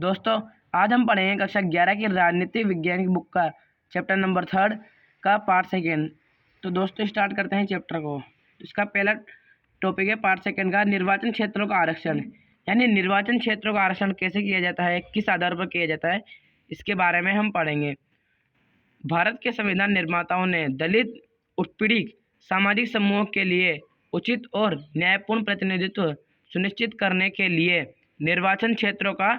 दोस्तों, आज हम पढ़ेंगे कक्षा 11 की राजनीति विज्ञान की बुक का चैप्टर नंबर 3 का पार्ट सेकेंड। तो दोस्तों स्टार्ट करते हैं चैप्टर को। इसका पहला टॉपिक है पार्ट सेकेंड का निर्वाचन क्षेत्रों का आरक्षण, यानी निर्वाचन क्षेत्रों का आरक्षण कैसे किया जाता है, किस आधार पर किया जाता है, इसके बारे में हम पढ़ेंगे। भारत के संविधान निर्माताओं ने दलित, उत्पीड़ित सामाजिक समूहों के लिए उचित और न्यायपूर्ण प्रतिनिधित्व सुनिश्चित करने के लिए निर्वाचन क्षेत्रों का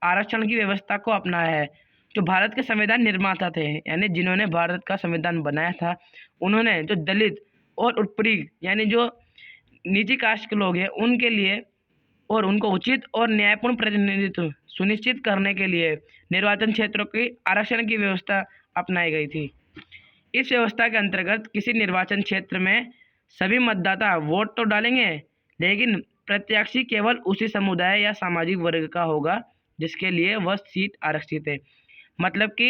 आरक्षण की व्यवस्था को अपनाया है। जो भारत के संविधान निर्माता थे, यानी जिन्होंने भारत का संविधान बनाया था, उन्होंने जो दलित और उत्पीड़ित यानी जो नीची कास्ट के लोग हैं उनके लिए और उनको उचित और न्यायपूर्ण प्रतिनिधित्व सुनिश्चित करने के लिए निर्वाचन क्षेत्रों की आरक्षण की व्यवस्था अपनाई गई थी। इस व्यवस्था के अंतर्गत किसी निर्वाचन क्षेत्र में सभी मतदाता वोट तो डालेंगे, लेकिन प्रत्याशी केवल उसी समुदाय या सामाजिक वर्ग का होगा जिसके लिए वह सीट आरक्षित है। मतलब कि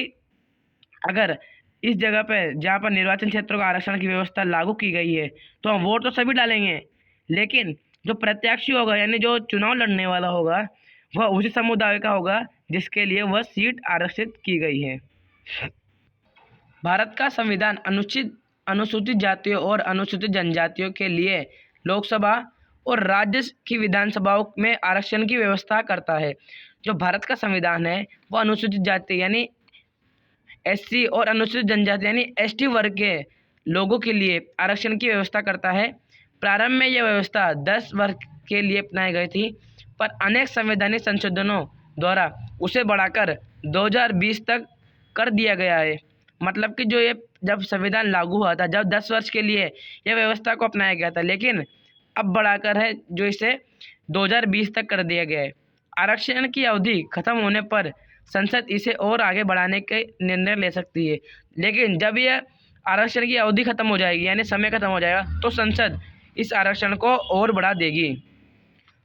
अगर इस जगह पर जहाँ पर निर्वाचन क्षेत्रों का आरक्षण की व्यवस्था लागू की गई है तो हम वोट तो सभी डालेंगे, लेकिन जो प्रत्याशी होगा यानी जो चुनाव लड़ने वाला होगा वह उसी समुदाय का होगा जिसके लिए वह सीट आरक्षित की गई है। भारत का संविधान अनुसूचित जातियों और अनुसूचित जनजातियों के लिए लोकसभा और राज्य की विधानसभाओं में आरक्षण की व्यवस्था करता है। जो भारत का संविधान है वह अनुसूचित जाति यानी एससी और अनुसूचित जनजाति यानी एसटी वर्ग के लोगों के लिए आरक्षण की व्यवस्था करता है। प्रारंभ में यह व्यवस्था 10 वर्ग के लिए अपनाई गई थी, पर अनेक संवैधानिक संशोधनों द्वारा उसे बढ़ाकर 2020 तक कर दिया गया है। मतलब कि जो ये जब संविधान लागू हुआ था, जब 10 वर्ष के लिए यह व्यवस्था को अपनाया गया था, लेकिन अब बढ़ाकर है जो इसे 2020 तक कर दिया गया है। आरक्षण की अवधि खत्म होने पर संसद इसे और आगे बढ़ाने के निर्णय ले सकती है, लेकिन जब यह आरक्षण की अवधि खत्म हो जाएगी यानी समय खत्म हो जाएगा तो संसद इस आरक्षण को और बढ़ा देगी।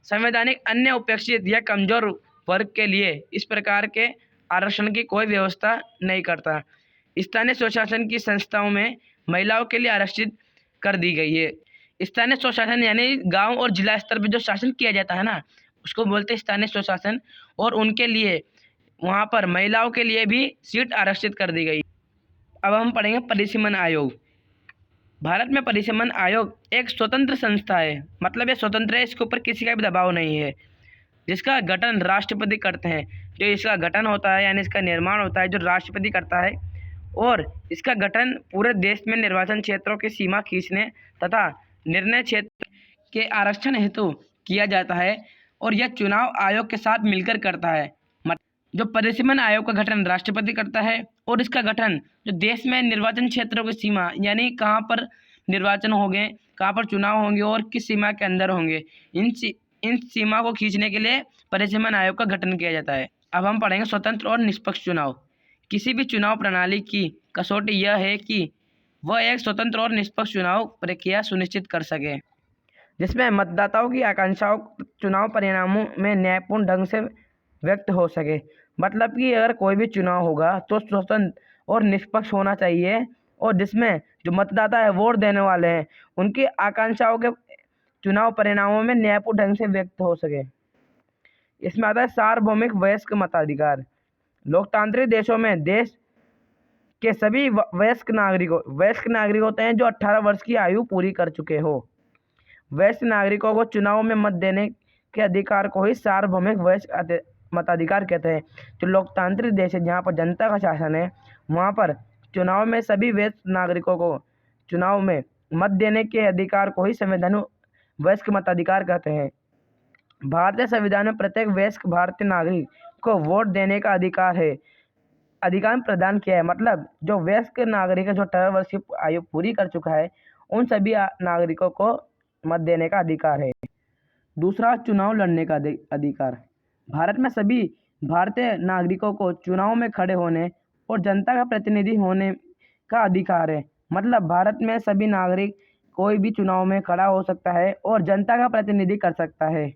संवैधानिक अन्य उपेक्षित या कमजोर वर्ग के लिए इस प्रकार के आरक्षण की कोई व्यवस्था नहीं करता। स्थानीय स्वशासन की संस्थाओं में महिलाओं के लिए आरक्षित कर दी गई है। स्थानीय स्वशासन यानी गांव और जिला स्तर पर जो शासन किया जाता है ना, उसको बोलते हैं स्थानीय स्वशासन, और उनके लिए वहाँ पर महिलाओं के लिए भी सीट आरक्षित कर दी गई। अब हम पढ़ेंगे परिसीमन आयोग। भारत में परिसीमन आयोग एक स्वतंत्र संस्था है, मतलब ये स्वतंत्र है, इसके ऊपर किसी का भी दबाव नहीं है, जिसका गठन राष्ट्रपति करते हैं। जो इसका गठन होता है यानी इसका निर्माण होता है जो राष्ट्रपति करता है, और इसका गठन पूरे देश में निर्वाचन क्षेत्रों की सीमा खींचने तथा निर्णय क्षेत्र के आरक्षण हेतु किया जाता है, और यह चुनाव आयोग के साथ मिलकर करता है। जो परिसीमन आयोग का गठन राष्ट्रपति करता है, और इसका गठन जो देश में निर्वाचन क्षेत्रों की सीमा यानी कहाँ पर निर्वाचन होंगे, कहाँ पर चुनाव होंगे और किस सीमा के अंदर होंगे, इन सीमा को खींचने के लिए परिसीमन आयोग का गठन किया जाता है। अब हम पढ़ेंगे स्वतंत्र और निष्पक्ष चुनाव। किसी भी चुनाव प्रणाली की कसौटी यह है कि वह एक स्वतंत्र और निष्पक्ष चुनाव प्रक्रिया सुनिश्चित कर सके, जिसमें मतदाताओं की आकांक्षाओं चुनाव परिणामों में न्यायपूर्ण ढंग से व्यक्त हो सके। मतलब कि अगर कोई भी चुनाव होगा तो स्वतंत्र और निष्पक्ष होना चाहिए, और जिसमें जो मतदाता है वोट देने वाले हैं उनकी आकांक्षाओं के चुनाव परिणामों में न्यायपूर्ण ढंग से व्यक्त हो सके। इसमें आता है सार्वभौमिक वयस्क मताधिकार। लोकतांत्रिक देशों में देश के सभी वयस्क नागरिक होते हैं जो 18 वर्ष की आयु पूरी कर चुके हो। वयस्क नागरिकों को चुनाव में मत देने के अधिकार को ही सार्वभौमिक वयस्क मताधिकार कहते हैं। जो लोकतांत्रिक देश है जहाँ पर जनता का शासन है, वहाँ पर चुनाव में सभी वयस्क नागरिकों को चुनाव में मत देने के अधिकार को ही संवैधानिक वयस्क मताधिकार कहते हैं। भारतीय संविधान में प्रत्येक वयस्क भारतीय नागरिक को वोट देने का अधिकार प्रदान किया है। मतलब जो वयस्क नागरिक है जो 18 वर्ष की आयु पूरी कर चुका है, उन सभी नागरिकों को मत देने का अधिकार है। दूसरा, चुनाव लड़ने का अधिकार। भारत में सभी भारतीय नागरिकों को चुनाव में खड़े होने और जनता का प्रतिनिधि होने का अधिकार है। मतलब भारत में सभी नागरिक कोई भी चुनाव में खड़ा हो सकता है और जनता का प्रतिनिधि कर सकता है,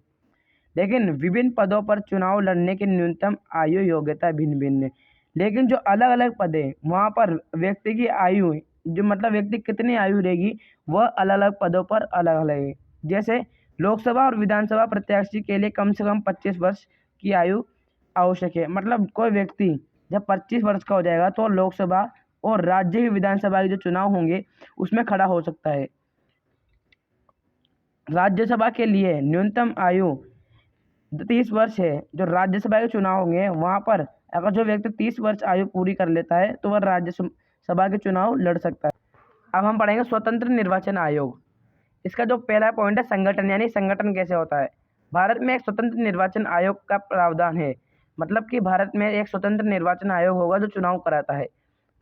लेकिन विभिन्न पदों पर चुनाव लड़ने की न्यूनतम आयु योग्यता भिन्न भिन्न है। लेकिन जो अलग अलग पद है वहाँ पर व्यक्ति की आयु जो मतलब व्यक्ति कितनी आयु रहेगी वह अलग अलग पदों पर अलग अलग है। जैसे लोकसभा और विधानसभा प्रत्याशी के लिए कम से कम 25 वर्ष की आयु आवश्यक है। मतलब कोई व्यक्ति जब 25 वर्ष का हो जाएगा तो लोकसभा और राज्य की विधानसभा के जो चुनाव होंगे उसमें खड़ा हो सकता है। राज्यसभा के लिए न्यूनतम आयु 30 वर्ष है। जो राज्यसभा के चुनाव होंगे वहाँ पर अगर जो व्यक्ति 30 वर्ष आयु पूरी कर लेता है तो वह राज्यसभा के चुनाव लड़ सकता है। अब हम पढ़ेंगे स्वतंत्र निर्वाचन आयोग। इसका जो पहला पॉइंट है संगठन, यानी संगठन कैसे होता है। भारत में एक स्वतंत्र निर्वाचन आयोग का प्रावधान है। मतलब कि भारत में एक स्वतंत्र निर्वाचन आयोग होगा जो चुनाव कराता है।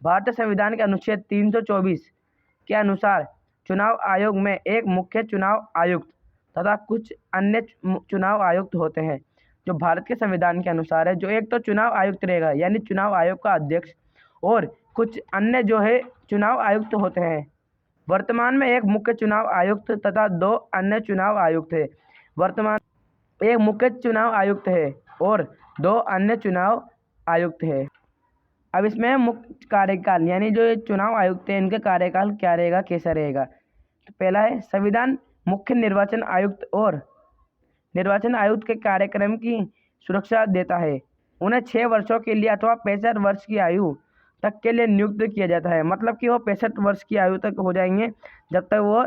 भारतीय संविधान के अनुच्छेद 324 के अनुसार चुनाव आयोग में एक मुख्य चुनाव आयुक्त तथा कुछ अन्य चुनाव आयुक्त होते हैं। जो भारत के संविधान के अनुसार है, जो एक तो चुनाव आयुक्त रहेगा यानी चुनाव आयोग का अध्यक्ष, और कुछ अन्य जो है चुनाव आयुक्त होते हैं। वर्तमान में एक मुख्य चुनाव आयुक्त तथा 2 अन्य चुनाव आयुक्त है। वर्तमान एक मुख्य चुनाव आयुक्त है और 2 अन्य चुनाव आयुक्त है। अब इसमें मुख्य कार्यकाल, यानी जो ये चुनाव आयुक्त है इनका कार्यकाल क्या रहेगा, कैसा रहेगा। तो पहला है संविधान मुख्य निर्वाचन आयुक्त और निर्वाचन आयुक्त के कार्यक्रम की सुरक्षा देता है। उन्हें 6 वर्षों के लिए अथवा 65 वर्ष की आयु तक के लिए नियुक्त किया जाता है। मतलब कि वो 65 वर्ष की आयु तक हो जाएंगे जब तक वो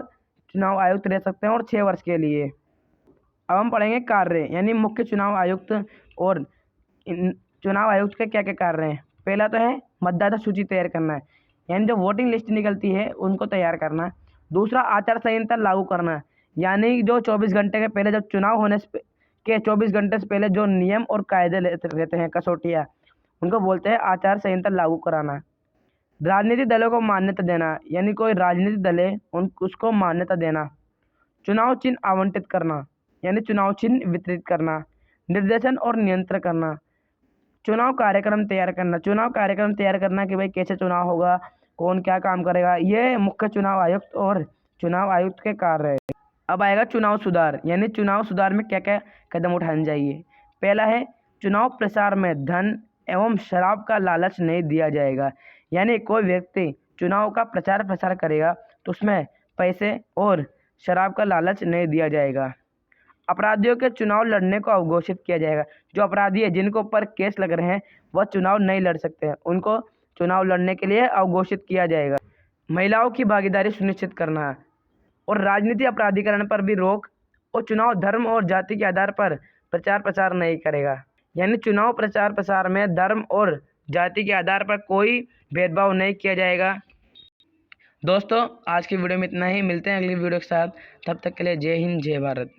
चुनाव आयुक्त रह सकते हैं, और 6 वर्ष के लिए। अब हम पढ़ेंगे कार्य, यानी मुख्य चुनाव आयुक्त और चुनाव आयुक्त के क्या क्या कार्य हैं। पहला तो है मतदाता सूची तैयार करना है, यानी जो वोटिंग लिस्ट निकलती है उनको तैयार करना। दूसरा आचार संहिता लागू करना, यानी जो 24 घंटे के पहले, जब चुनाव होने से के 24 घंटे से पहले जो नियम और कायदे रहते हैं, कसौटियाँ, उनको बोलते हैं आचार संहिता लागू कराना। राजनीतिक दलों को मान्यता देना, यानी कोई राजनीतिक दल है उसको मान्यता देना। चुनाव चिन्ह आवंटित करना, यानी चुनाव चिन्ह वितरित करना। निर्देशन और नियंत्रण करना। चुनाव कार्यक्रम तैयार करना, चुनाव कार्यक्रम तैयार करना कि भाई कैसे चुनाव होगा, कौन क्या काम करेगा, ये मुख्य चुनाव आयुक्त और चुनाव आयुक्त के कार्य है। अब आएगा चुनाव सुधार, यानी चुनाव सुधार में क्या क्या कदम उठाने चाहिए। पहला है चुनाव प्रचार में धन एवं शराब का लालच नहीं दिया जाएगा, यानी कोई व्यक्ति चुनाव का प्रचार प्रसार करेगा तो उसमें पैसे और शराब का लालच नहीं दिया जाएगा। अपराधियों के चुनाव लड़ने को अवघोषित किया जाएगा। जो अपराधी है जिनके ऊपर केस लग रहे हैं वह चुनाव नहीं लड़ सकते हैं, उनको चुनाव लड़ने के लिए अवघोषित किया जाएगा। महिलाओं की भागीदारी सुनिश्चित करना और राजनीति अपराधीकरण पर भी रोक, और चुनाव धर्म और जाति के आधार पर प्रचार प्रसार नहीं करेगा, यानी चुनाव प्रचार प्रसार में धर्म और जाति के आधार पर कोई भेदभाव नहीं किया जाएगा। दोस्तों आज की वीडियो में इतना ही, मिलते हैं अगली वीडियो के साथ। तब तक के लिए जय हिंद जय भारत।